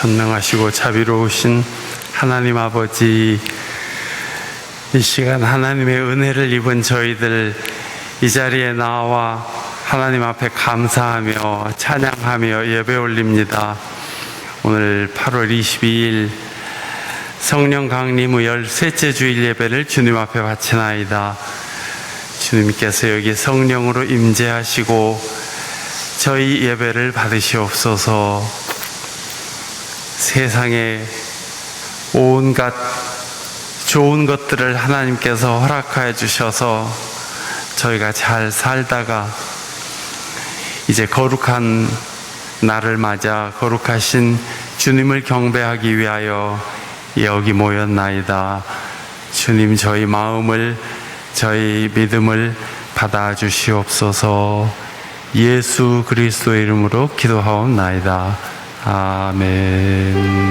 전능하시고 자비로우신 하나님 아버지, 이 시간 하나님의 은혜를 입은 저희들 이 자리에 나와 하나님 앞에 감사하며 찬양하며 예배 올립니다. 오늘 8월 22일 성령 강림 후 13째 주일 예배를 주님 앞에 바치나이다. 주님께서 여기 성령으로 임재하시고 저희 예배를 받으시옵소서. 세상에 온갖 좋은 것들을 하나님께서 허락하여 주셔서 저희가 잘 살다가 이제 거룩한 날을 맞아 거룩하신 주님을 경배하기 위하여 여기 모였나이다. 주님, 저희 마음을, 저희 믿음을 받아 주시옵소서. 예수 그리스도의 이름으로 기도하옵나이다. 아멘.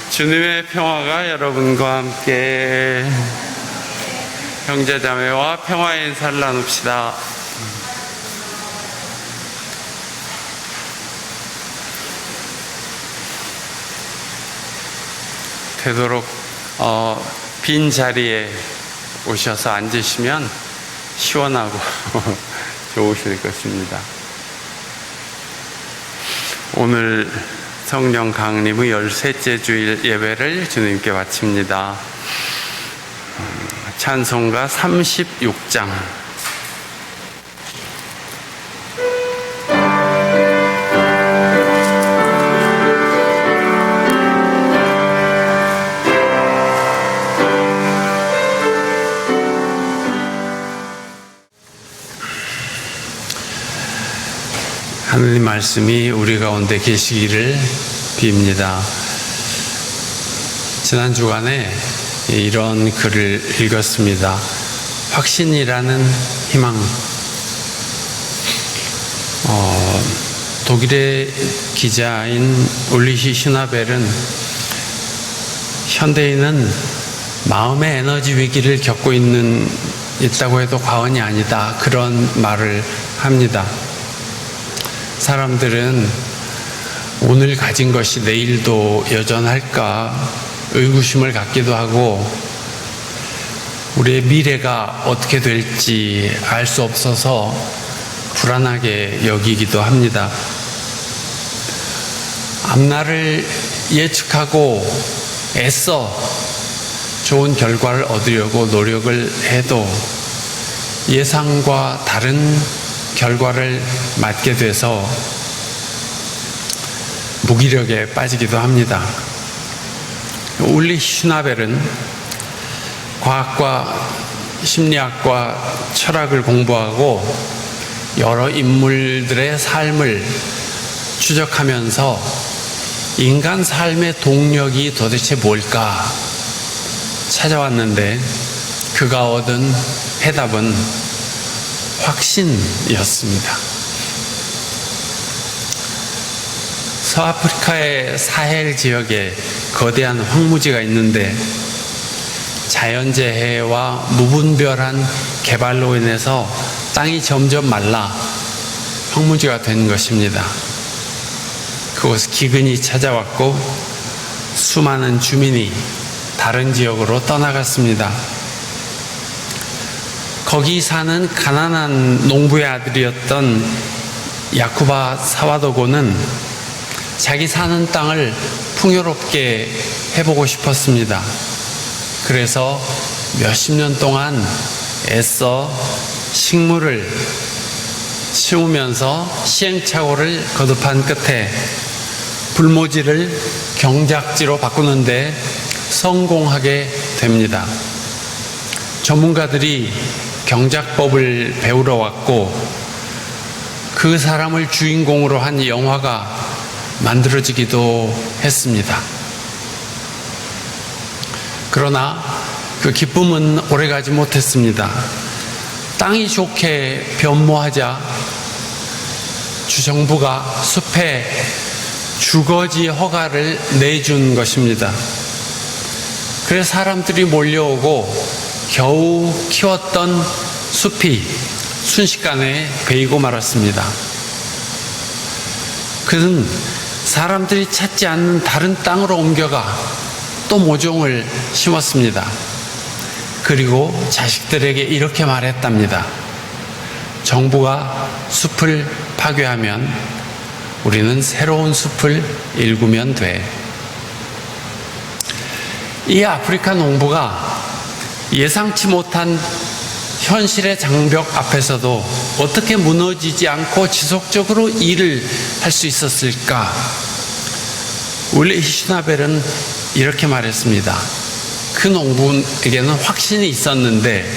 주님의 평화가 여러분과 함께. 형제자매와 평화의 인사를 나눕시다. 되도록 빈 자리에 오셔서 앉으시면 시원하고 좋으실 것입니다. 오늘 성령 강림 후 13째 주일 예배를 주님께 바칩니다. 찬송가 36장. 하느님 말씀이 우리 가운데 계시기를 빕니다. 지난 주간에 이런 글을 읽었습니다. 확신이라는 희망. 독일의 기자인 울리히 슈나벨은 현대인은 마음의 에너지 위기를 겪고 있다고 해도 과언이 아니다, 그런 말을 합니다. 사람들은 오늘 가진 것이 내일도 여전할까 의구심을 갖기도 하고 우리의 미래가 어떻게 될지 알 수 없어서 불안하게 여기기도 합니다. 앞날을 예측하고 애써 좋은 결과를 얻으려고 노력을 해도 예상과 다른 결과를 맞게 돼서 무기력에 빠지기도 합니다. 울리 슈나벨은 과학과 심리학과 철학을 공부하고 여러 인물들의 삶을 추적하면서 인간 삶의 동력이 도대체 뭘까 찾아왔는데 그가 얻은 해답은 확신이었습니다. 서아프리카의 사헬 지역에 거대한 황무지가 있는데 자연재해와 무분별한 개발로 인해서 땅이 점점 말라 황무지가 된 것입니다. 그곳에 기근이 찾아왔고 수많은 주민이 다른 지역으로 떠나갔습니다. 거기 사는 가난한 농부의 아들이었던 야쿠바 사와도고는 자기 사는 땅을 풍요롭게 해보고 싶었습니다. 그래서 몇십 년 동안 애써 식물을 심으면서 시행착오를 거듭한 끝에 불모지를 경작지로 바꾸는데 성공하게 됩니다. 전문가들이 경작법을 배우러 왔고 그 사람을 주인공으로 한 영화가 만들어지기도 했습니다. 그러나 그 기쁨은 오래가지 못했습니다. 땅이 좋게 변모하자 주정부가 숲에 주거지 허가를 내준 것입니다. 그래서 사람들이 몰려오고 겨우 키웠던 숲이 순식간에 베이고 말았습니다. 그는 사람들이 찾지 않는 다른 땅으로 옮겨가 또 모종을 심었습니다. 그리고 자식들에게 이렇게 말했답니다. 정부가 숲을 파괴하면 우리는 새로운 숲을 일구면 돼. 이 아프리카 농부가 예상치 못한 현실의 장벽 앞에서도 어떻게 무너지지 않고 지속적으로 일을 할 수 있었을까? 울리 히슈나벨은 이렇게 말했습니다. 그 농부에게는 확신이 있었는데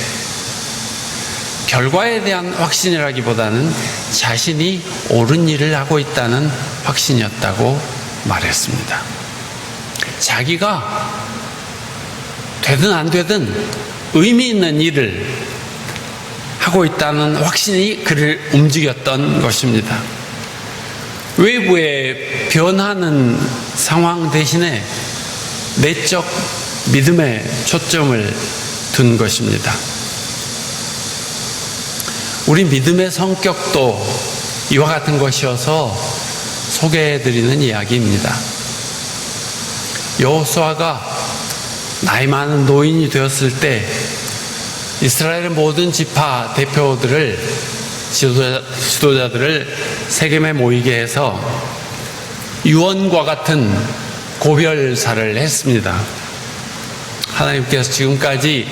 결과에 대한 확신이라기보다는 자신이 옳은 일을 하고 있다는 확신이었다고 말했습니다. 자기가 되든 안 되든 의미 있는 일을 하고 있다는 확신이 그를 움직였던 것입니다. 외부의 변하는 상황 대신에 내적 믿음에 초점을 둔 것입니다. 우리 믿음의 성격도 이와 같은 것이어서 소개해드리는 이야기입니다. 여호수아가 나이 많은 노인이 되었을 때 이스라엘의 모든 지파 대표들을 지도자들을 세겜에 모이게 해서 유언과 같은 고별사를 했습니다. 하나님께서 지금까지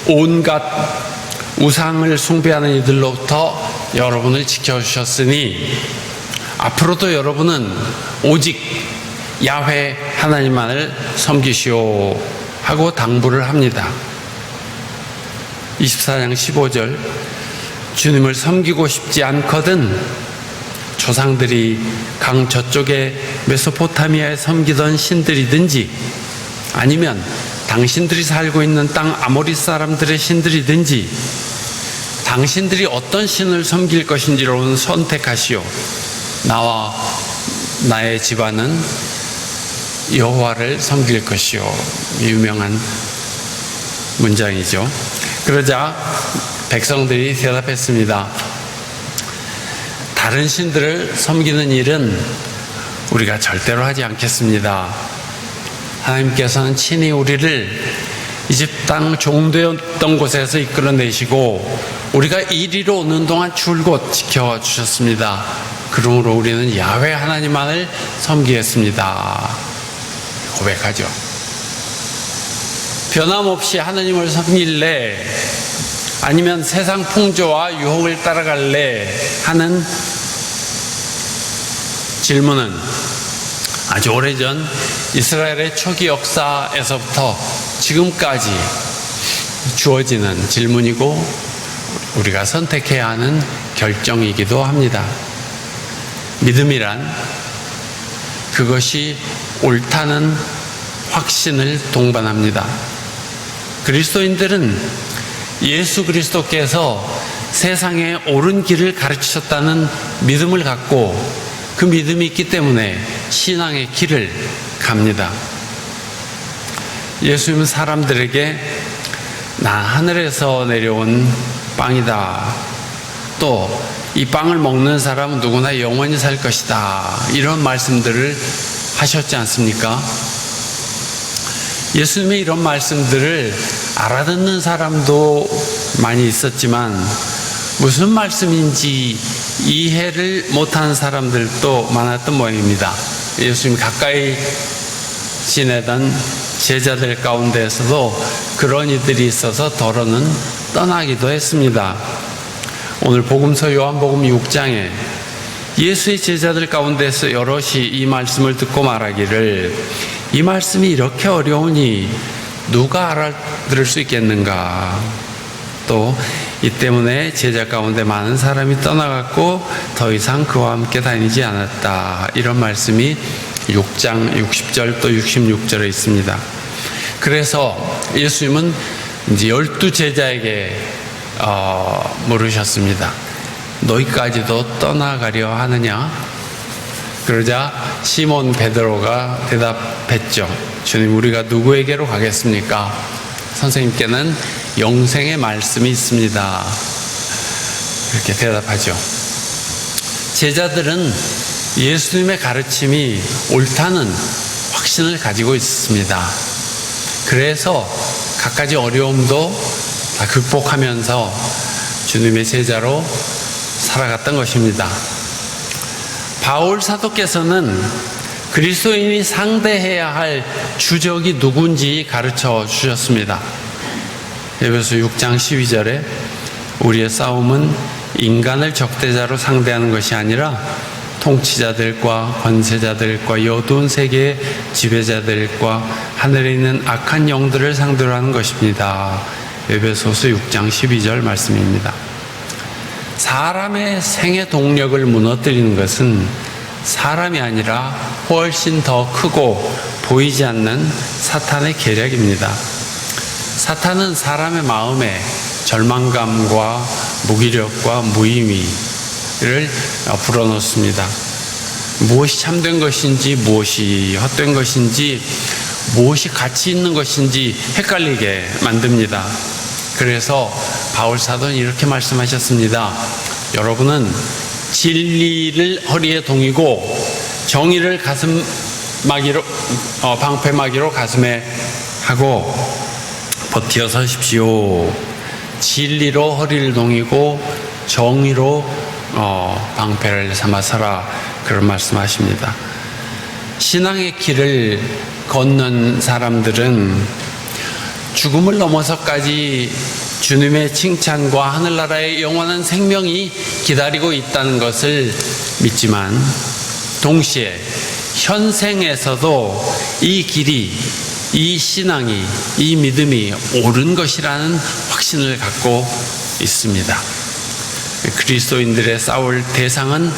온갖 우상을 숭배하는 이들로부터 여러분을 지켜주셨으니 앞으로도 여러분은 오직 야훼 하나님만을 섬기시오 하고 당부를 합니다. 24장 15절 주님을 섬기고 싶지 않거든 조상들이 강 저쪽에 메소포타미아에 섬기던 신들이든지 아니면 당신들이 살고 있는 땅 아모리 사람들의 신들이든지 당신들이 어떤 신을 섬길 것인지로는 선택하시오. 나와 나의 집안은 여호와를 섬길 것이요. 유명한 문장이죠. 그러자 백성들이 대답했습니다. 다른 신들을 섬기는 일은 우리가 절대로 하지 않겠습니다. 하나님께서는 친히 우리를 이집 땅 종되었던 곳에서 이끌어내시고 우리가 이리로 오는 동안 줄곧 지켜주셨습니다. 그러므로 우리는 야훼 하나님만을 섬기겠습니다. 고백하죠. 변함없이 하나님을 섬길래 아니면 세상 풍조와 유혹을 따라갈래 하는 질문은 아주 오래전 이스라엘의 초기 역사에서부터 지금까지 주어지는 질문이고 우리가 선택해야 하는 결정이기도 합니다. 믿음이란 그것이 옳다는 확신을 동반합니다. 그리스도인들은 예수 그리스도께서 세상에 옳은 길을 가르치셨다는 믿음을 갖고 그 믿음이 있기 때문에 신앙의 길을 갑니다. 예수님은 사람들에게 나 하늘에서 내려온 빵이다. 또 이 빵을 먹는 사람은 누구나 영원히 살 것이다. 이런 말씀들을 하셨지 않습니까? 예수님의 이런 말씀들을 알아듣는 사람도 많이 있었지만 무슨 말씀인지 이해를 못하는 사람들도 많았던 모양입니다. 예수님 가까이 지내던 제자들 가운데에서도 그런 이들이 있어서 더러는 떠나기도 했습니다. 오늘 복음서 요한복음 6장에 예수의 제자들 가운데서 여럿이 이 말씀을 듣고 말하기를 이 말씀이 이렇게 어려우니 누가 알아들을 수 있겠는가. 또 이 때문에 제자 가운데 많은 사람이 떠나갔고 더 이상 그와 함께 다니지 않았다. 이런 말씀이 6장 60절 또 66절에 있습니다. 그래서 예수님은 이제 12제자에게 물으셨습니다. 너희까지도 떠나가려 하느냐? 그러자 시몬 베드로가 대답했죠. 주님, 우리가 누구에게로 가겠습니까? 선생님께는 영생의 말씀이 있습니다. 이렇게 대답하죠. 제자들은 예수님의 가르침이 옳다는 확신을 가지고 있습니다. 그래서 갖가지 어려움도 다 극복하면서 주님의 제자로 살아갔던 것입니다. 바울 사도께서는 그리스도인이 상대해야 할 주적이 누군지 가르쳐 주셨습니다. 에베소 6장 12절에 우리의 싸움은 인간을 적대자로 상대하는 것이 아니라 통치자들과 권세자들과 이 어두운 세계의 지배자들과 하늘에 있는 악한 영들을 상대로 하는 것입니다. 에베소서 6장 12절 말씀입니다. 사람의 생애 동력을 무너뜨리는 것은 사람이 아니라 훨씬 더 크고 보이지 않는 사탄의 계략입니다. 사탄은 사람의 마음에 절망감과 무기력과 무의미를 불어넣습니다. 무엇이 참된 것인지 무엇이 헛된 것인지 무엇이 가치 있는 것인지 헷갈리게 만듭니다. 그래서 바울 사도는 이렇게 말씀하셨습니다. 여러분은 진리를 허리에 동이고 정의를 방패막이로 가슴에 하고 버티어 서십시오. 진리로 허리를 동이고 정의로 방패를 삼아서라. 그런 말씀하십니다. 신앙의 길을 걷는 사람들은 죽음을 넘어서까지 주님의 칭찬과 하늘나라의 영원한 생명이 기다리고 있다는 것을 믿지만 동시에 현생에서도 이 길이, 이 신앙이, 이 믿음이 옳은 것이라는 확신을 갖고 있습니다. 그리스도인들의 싸울 대상은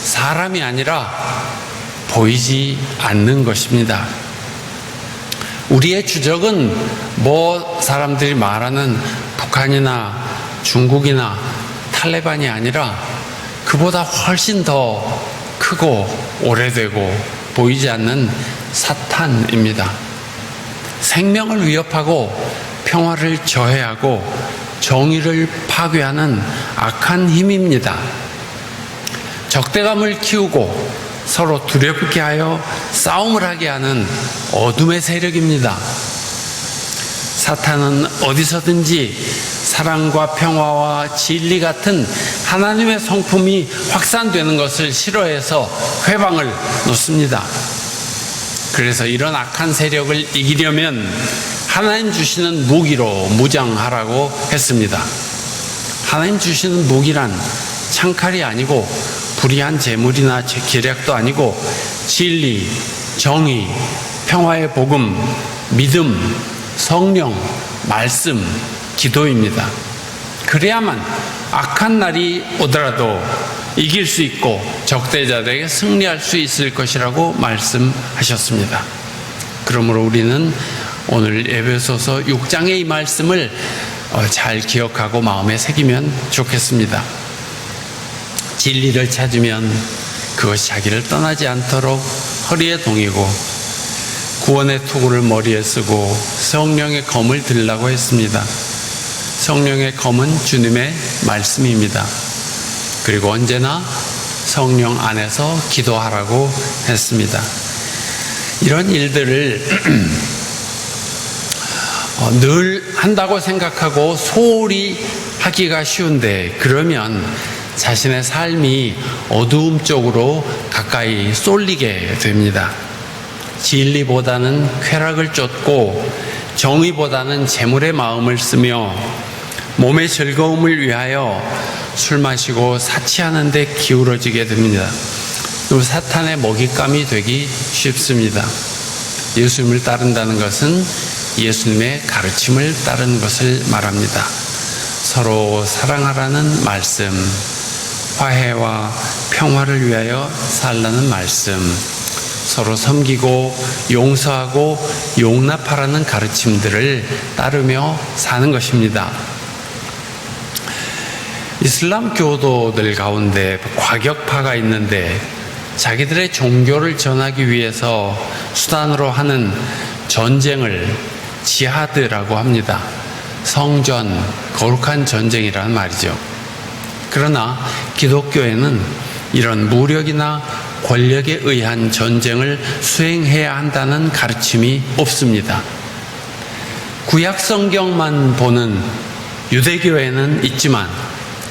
사람이 아니라 보이지 않는 것입니다. 우리의 주적은 사람들이 말하는 북한이나 중국이나 탈레반이 아니라 그보다 훨씬 더 크고 오래되고 보이지 않는 사탄입니다. 생명을 위협하고 평화를 저해하고 정의를 파괴하는 악한 힘입니다. 적대감을 키우고 서로 두렵게 하여 싸움을 하게 하는 어둠의 세력입니다. 사탄은 어디서든지 사랑과 평화와 진리 같은 하나님의 성품이 확산되는 것을 싫어해서 회방을 놓습니다. 그래서 이런 악한 세력을 이기려면 하나님 주시는 무기로 무장하라고 했습니다. 하나님 주시는 무기란 창칼이 아니고 불의한 재물이나 계략도 아니고 진리, 정의, 평화의 복음, 믿음, 성령, 말씀, 기도입니다. 그래야만 악한 날이 오더라도 이길 수 있고 적대자들에게 승리할 수 있을 것이라고 말씀하셨습니다. 그러므로 우리는 오늘 에베소서 6장의 이 말씀을 잘 기억하고 마음에 새기면 좋겠습니다. 진리를 찾으면 그것이 자기를 떠나지 않도록 허리에 동이고 구원의 투구를 머리에 쓰고 성령의 검을 들라고 했습니다. 성령의 검은 주님의 말씀입니다. 그리고 언제나 성령 안에서 기도하라고 했습니다. 이런 일들을 늘 한다고 생각하고 소홀히 하기가 쉬운데, 그러면 자신의 삶이 어두움 쪽으로 가까이 쏠리게 됩니다. 진리보다는 쾌락을 쫓고 정의보다는 재물의 마음을 쓰며 몸의 즐거움을 위하여 술 마시고 사치하는 데 기울어지게 됩니다. 그리고 사탄의 먹잇감이 되기 쉽습니다. 예수님을 따른다는 것은 예수님의 가르침을 따르는 것을 말합니다. 서로 사랑하라는 말씀, 화해와 평화를 위하여 살라는 말씀, 서로 섬기고 용서하고 용납하라는 가르침들을 따르며 사는 것입니다. 이슬람 교도들 가운데 과격파가 있는데, 자기들의 종교를 전하기 위해서 수단으로 하는 전쟁을 지하드라고 합니다. 성전, 거룩한 전쟁이라는 말이죠. 그러나 기독교에는 이런 무력이나 권력에 의한 전쟁을 수행해야 한다는 가르침이 없습니다. 구약 성경만 보는 유대교에는 있지만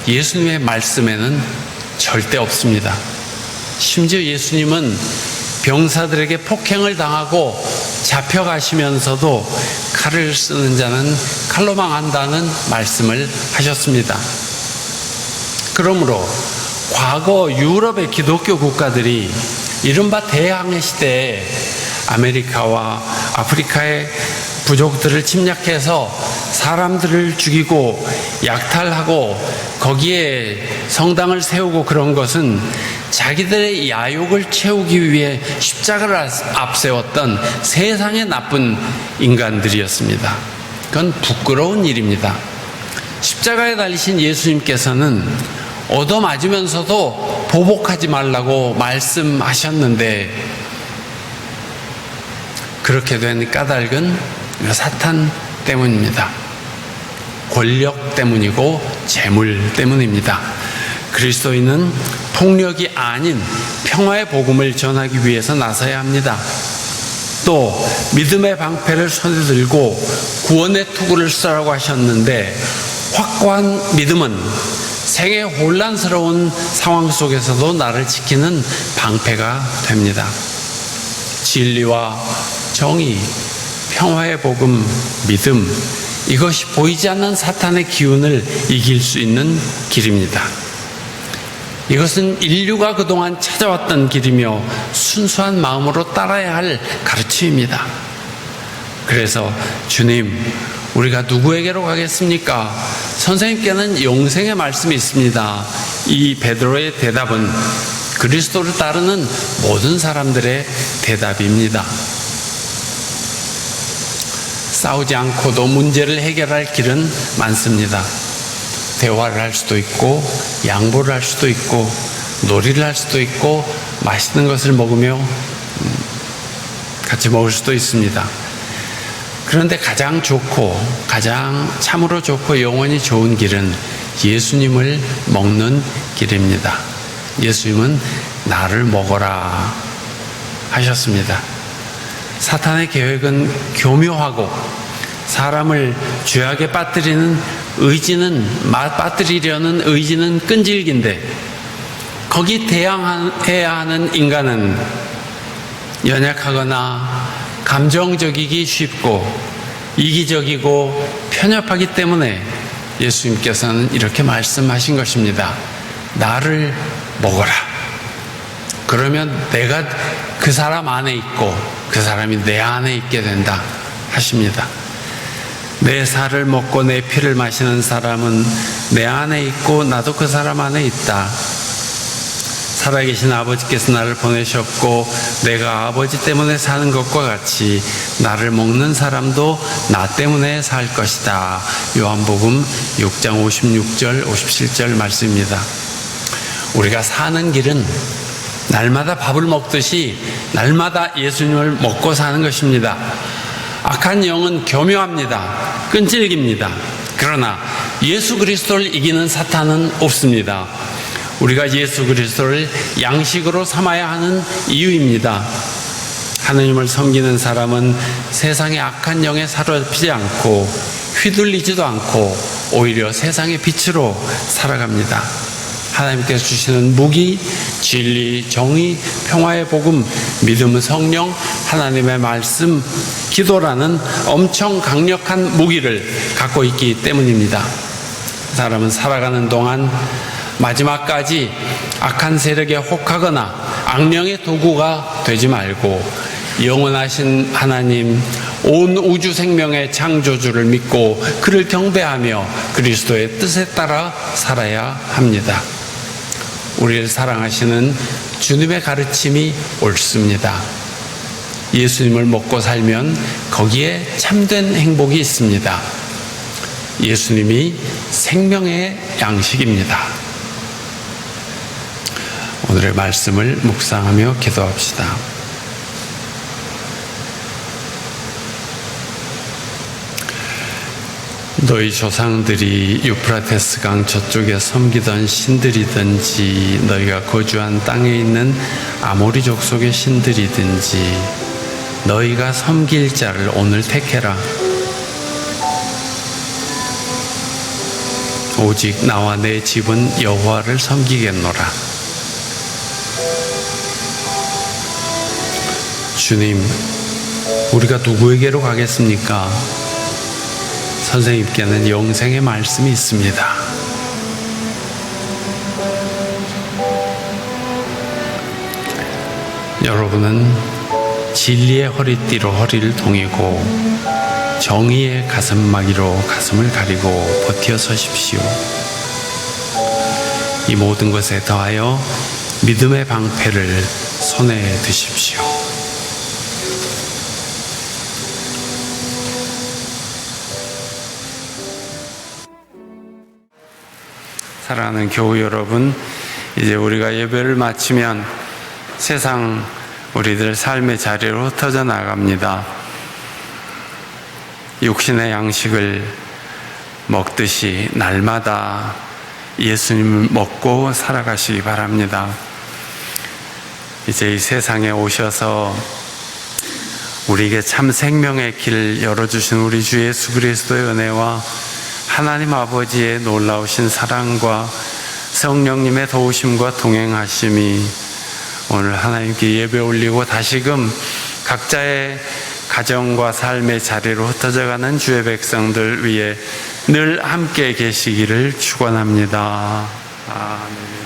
예수님의 말씀에는 절대 없습니다. 심지어 예수님은 병사들에게 폭행을 당하고 잡혀가시면서도 칼을 쓰는 자는 칼로 망한다는 말씀을 하셨습니다. 그러므로 과거 유럽의 기독교 국가들이 이른바 대항해 시대에 아메리카와 아프리카의 부족들을 침략해서 사람들을 죽이고 약탈하고 거기에 성당을 세우고 그런 것은 자기들의 야욕을 채우기 위해 십자가를 앞세웠던 세상의 나쁜 인간들이었습니다. 그건 부끄러운 일입니다. 십자가에 달리신 예수님께서는 얻어맞으면서도 보복하지 말라고 말씀하셨는데, 그렇게 된 까닭은 사탄 때문입니다. 권력 때문이고 재물 때문입니다. 그리스도인은 폭력이 아닌 평화의 복음을 전하기 위해서 나서야 합니다. 또 믿음의 방패를 손에 들고 구원의 투구를 쓰라고 하셨는데, 확고한 믿음은 생애 혼란스러운 상황 속에서도 나를 지키는 방패가 됩니다. 진리와 정의, 평화의 복음, 믿음, 이것이 보이지 않는 사탄의 기운을 이길 수 있는 길입니다. 이것은 인류가 그동안 찾아왔던 길이며 순수한 마음으로 따라야 할 가르침입니다. 그래서 주님, 우리가 누구에게로 가겠습니까? 선생님께는 영생의 말씀이 있습니다. 이 베드로의 대답은 그리스도를 따르는 모든 사람들의 대답입니다. 싸우지 않고도 문제를 해결할 길은 많습니다. 대화를 할 수도 있고, 양보를 할 수도 있고, 놀이를 할 수도 있고, 맛있는 것을 먹으며 같이 먹을 수도 있습니다. 그런데 가장 좋고, 가장 참으로 좋고 영원히 좋은 길은 예수님을 먹는 길입니다. 예수님은 나를 먹어라 하셨습니다. 사탄의 계획은 교묘하고 사람을 죄악에 빠뜨리려는 의지는 끈질긴데, 거기 대항해야 하는 인간은 연약하거나 감정적이기 쉽고 이기적이고 편협하기 때문에 예수님께서는 이렇게 말씀하신 것입니다. 나를 먹어라. 그러면 내가 그 사람 안에 있고 그 사람이 내 안에 있게 된다 하십니다. 내 살을 먹고 내 피를 마시는 사람은 내 안에 있고 나도 그 사람 안에 있다. 살아계신 아버지께서 나를 보내셨고 내가 아버지 때문에 사는 것과 같이 나를 먹는 사람도 나 때문에 살 것이다. 요한복음 6장 56절 57절 말씀입니다. 우리가 사는 길은 날마다 밥을 먹듯이 날마다 예수님을 먹고 사는 것입니다. 악한 영은 교묘합니다. 끈질깁니다. 그러나 예수 그리스도를 이기는 사탄은 없습니다. 우리가 예수 그리스도를 양식으로 삼아야 하는 이유입니다. 하느님을 섬기는 사람은 세상의 악한 영에 사로잡히지 않고 휘둘리지도 않고 오히려 세상의 빛으로 살아갑니다. 하나님께서 주시는 무기, 진리, 정의, 평화의 복음, 믿음, 성령, 하나님의 말씀, 기도라는 엄청 강력한 무기를 갖고 있기 때문입니다. 사람은 살아가는 동안 마지막까지 악한 세력에 혹하거나 악령의 도구가 되지 말고 영원하신 하나님, 온 우주 생명의 창조주를 믿고 그를 경배하며 그리스도의 뜻에 따라 살아야 합니다. 우리를 사랑하시는 주님의 가르침이 옳습니다. 예수님을 먹고 살면 거기에 참된 행복이 있습니다. 예수님이 생명의 양식입니다. 오늘의 말씀을 묵상하며 기도합시다. 너희 조상들이 유프라테스 강 저쪽에 섬기던 신들이든지 너희가 거주한 땅에 있는 아모리 족속의 신들이든지 너희가 섬길 자를 오늘 택해라. 오직 나와 내 집은 여호와를 섬기겠노라. 주님, 우리가 누구에게로 가겠습니까? 선생님께는 영생의 말씀이 있습니다. 여러분은 진리의 허리띠로 허리를 동이고 정의의 가슴막이로 가슴을 가리고 버티어 서십시오. 이 모든 것에 더하여 믿음의 방패를 손에 드십시오. 사랑하는 교우 여러분, 이제 우리가 예배를 마치면 세상 우리들 삶의 자리로 흩어져 나갑니다. 육신의 양식을 먹듯이 날마다 예수님을 먹고 살아가시기 바랍니다. 이제 이 세상에 오셔서 우리에게 참 생명의 길을 열어주신 우리 주 예수 그리스도의 은혜와 하나님 아버지의 놀라우신 사랑과 성령님의 도우심과 동행하심이 오늘 하나님께 예배 올리고 다시금 각자의 가정과 삶의 자리로 흩어져가는 주의 백성들 위해 늘 함께 계시기를 축원합니다. 아멘.